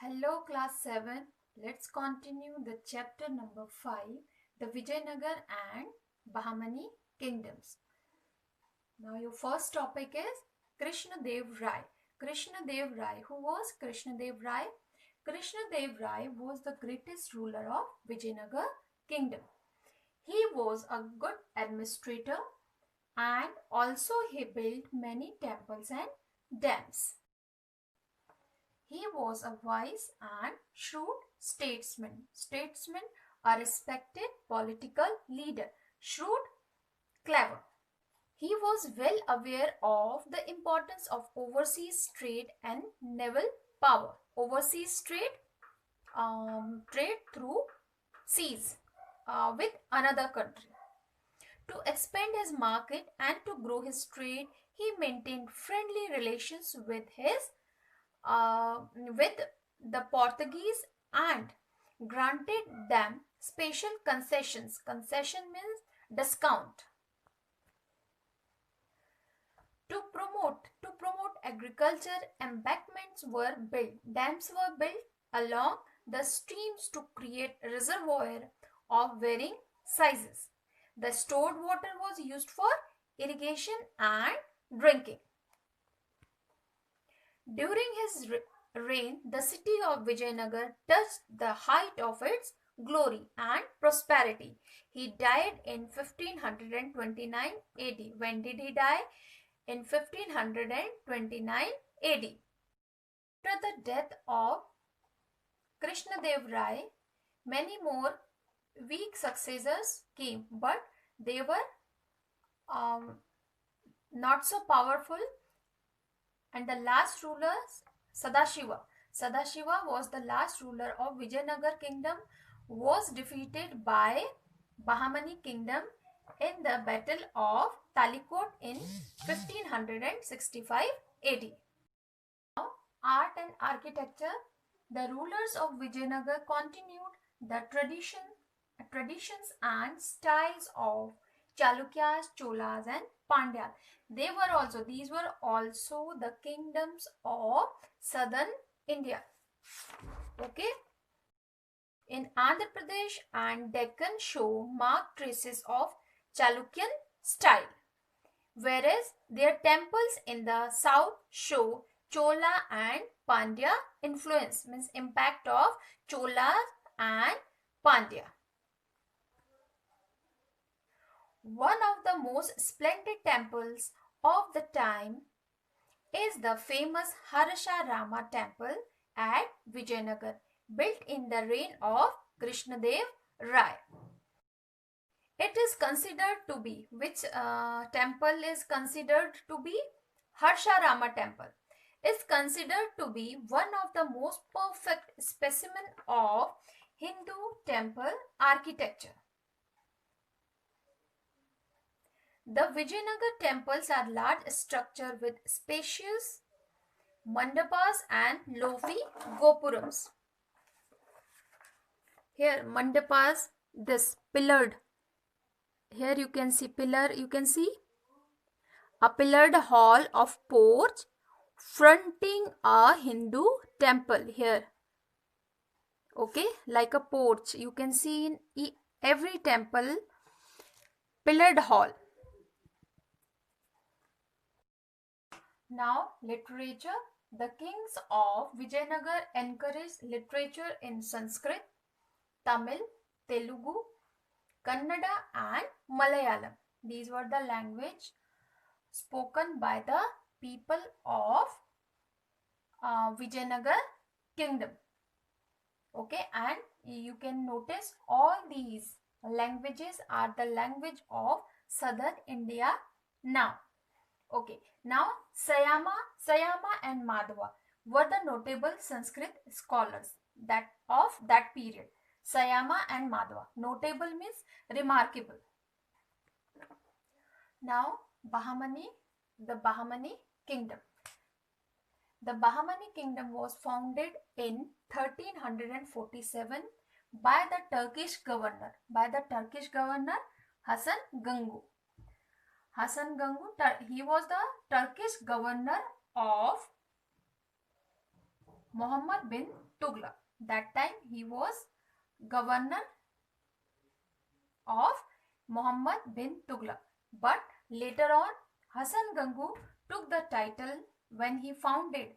Hello class 7. Let's continue the chapter number 5, the Vijayanagar and Bahmani kingdoms. Now your first topic is Krishna Dev Rai. Krishna Dev Rai. Who was Krishna Dev Rai? Krishna Dev Rai was the greatest ruler of Vijayanagar kingdom. He was a good administrator and also he built many temples and dams. He was a wise and shrewd statesman. Statesmen are respected political leader. Shrewd, clever. He was well aware of the importance of overseas trade and naval power. Overseas trade, trade through seas with another country. To expand his market and to grow his trade, he maintained friendly relations with the Portuguese and granted them special concessions. Concession means discount. To promote agriculture, embankments were built, dams were built along the streams to create reservoir of varying sizes. The stored water was used for irrigation and drinking. During his reign, the city of Vijayanagar touched the height of its glory and prosperity. He died in 1529 AD. When did he die? In 1529 AD. After the death of Krishna Dev Rai, many more weak successors came, but they were not so powerful. And the last ruler, Sadashiva. Sadashiva was the last ruler of Vijayanagar kingdom, was defeated by Bahmani kingdom in the battle of Talikot in 1565 AD. Now, art and architecture. The rulers of Vijayanagar continued the traditions and styles of Chalukyas, Cholas and Pandyas. These were also the kingdoms of southern India. Okay. In Andhra Pradesh and Deccan show marked traces of Chalukyan style, whereas their temples in the south show Chola and Pandya influence, means impact of Chola and Pandya. One of the most splendid temples of the time is the famous Harsha Rama temple at Vijayanagar, built in the reign of Krishnadev Rai. It is considered to be, which temple is considered to be? Harsha Rama temple is considered to be one of the most perfect specimen of Hindu temple architecture. The Vijayanagar temples are large structure with spacious mandapas and lofty gopurams. Here mandapas, this pillared. Here you can see pillar, you can see a pillared hall of porch fronting a Hindu temple here. Okay, like a porch. You can see in every temple pillared hall. Now, literature. The kings of Vijayanagar encouraged literature in Sanskrit, Tamil, Telugu, Kannada and Malayalam. These were the language spoken by the people of Vijayanagar kingdom. Okay, and you can notice all these languages are the language of southern India now. Okay, now Sayama and Madhava were the notable Sanskrit scholars of that period. Sayama and Madhava. Notable means remarkable. Now, the Bahmani kingdom. The Bahmani kingdom was founded in 1347 by the Turkish governor, Hasan Gangu. Hasan Gangu, he was the Turkish governor of Muhammad bin Tughlaq. That time he was governor of Muhammad bin Tughlaq. But later on, Hasan Gangu took the title when he founded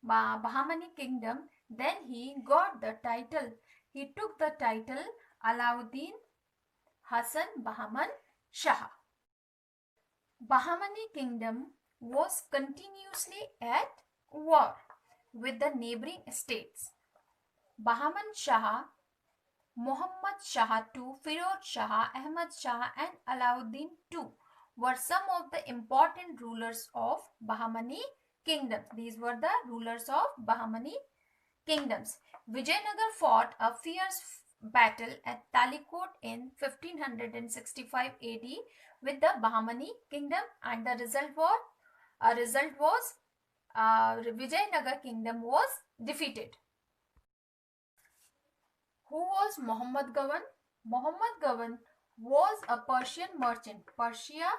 Bahmani kingdom. Then he got the title. He took the title Alauddin Hasan Bahman Shah. Bahmani kingdom was continuously at war with the neighboring states. Bahman Shah, Muhammad Shah II, Firoz Shah, Ahmad Shah and Alauddin II were some of the important rulers of Bahmani kingdom. These were the rulers of Bahmani kingdoms. Vijayanagar fought a fierce battle at Talikot in 1565 AD with the Bahmani kingdom, and the result was Vijayanagar kingdom was defeated. Who was Muhammad Gawan? Muhammad Gawan was a Persian merchant. Persia,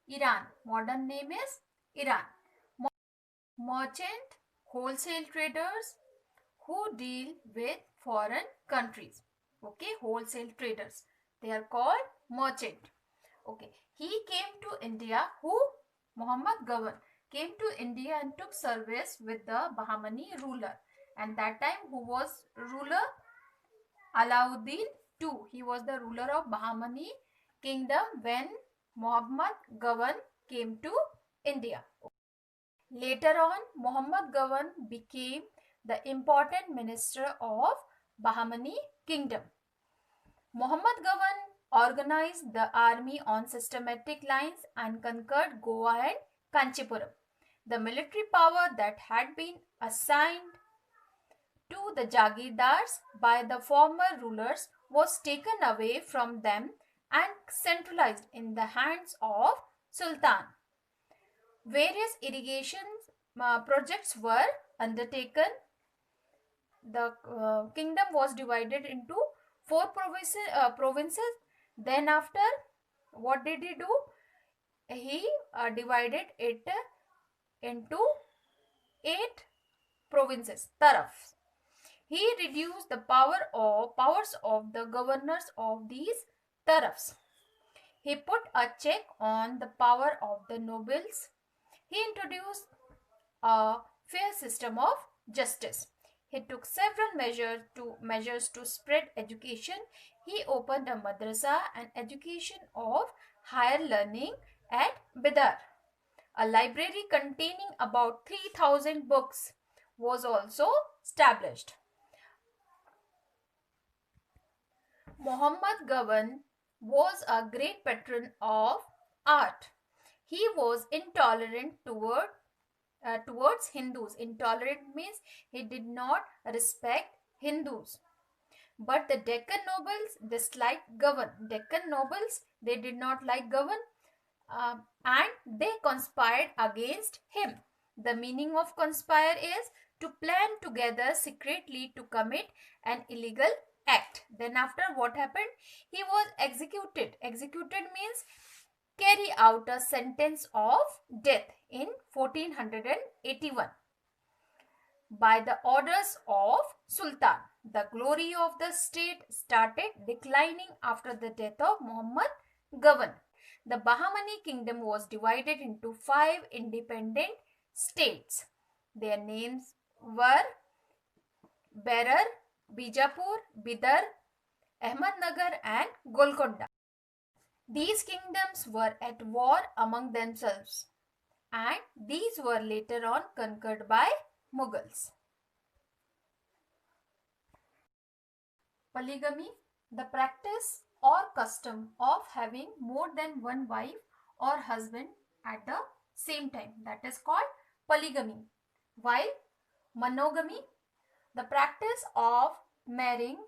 Iran. Modern name is Iran. Merchant, wholesale traders who deal with foreign countries. Okay, wholesale traders. They are called merchant. Okay, he came to India. Who? Muhammad Gawan came to India and took service with the Bahmani ruler. And that time who was ruler? Alauddin II. He was the ruler of Bahmani kingdom when Muhammad Gawan came to India. Later on, Muhammad Gawan became the important minister of Bahmani kingdom. Muhammad Gawan organized the army on systematic lines and conquered Goa and Kanchipuram. The military power that had been assigned to the Jagirdars by the former rulers was taken away from them and centralized in the hands of Sultan. Various irrigation projects were undertaken. The kingdom was divided into 4 provinces. Then after, what did he do? He divided it into 8 provinces, tarafs. He reduced the powers of the governors of these tarafs. He put a check on the power of the nobles. He introduced a fair system of justice. He took several measures to spread education. He opened a madrasa and education of higher learning at Bidar. A library containing about 3,000 books was also established. Muhammad Gawan was a great patron of art. He was intolerant towards Hindus. Intolerant means he did not respect Hindus. But the Deccan nobles disliked Gawan. Deccan nobles, they did not like Gawan and they conspired against him. The meaning of conspire is to plan together secretly to commit an illegal act. Then after, what happened? He was executed. Executed means carry out a sentence of death in 1481 by the orders of Sultan. The glory of the state started declining after the death of Muhammad Gawan. The Bahmani kingdom was divided into 5 independent states. Their names were Berar, Bijapur, Bidar, Ahmednagar and Golconda. These kingdoms were at war among themselves and these were later on conquered by Mughals. Polygamy, the practice or custom of having more than one wife or husband at the same time, that is called polygamy. While monogamy, the practice of marrying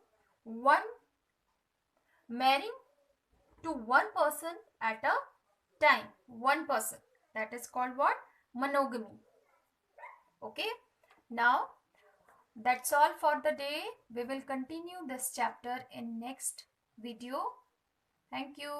to one person at a time, one person, that is called what? Monogamy. Okay, now that's all for the day. We will continue this chapter in next video. Thank you.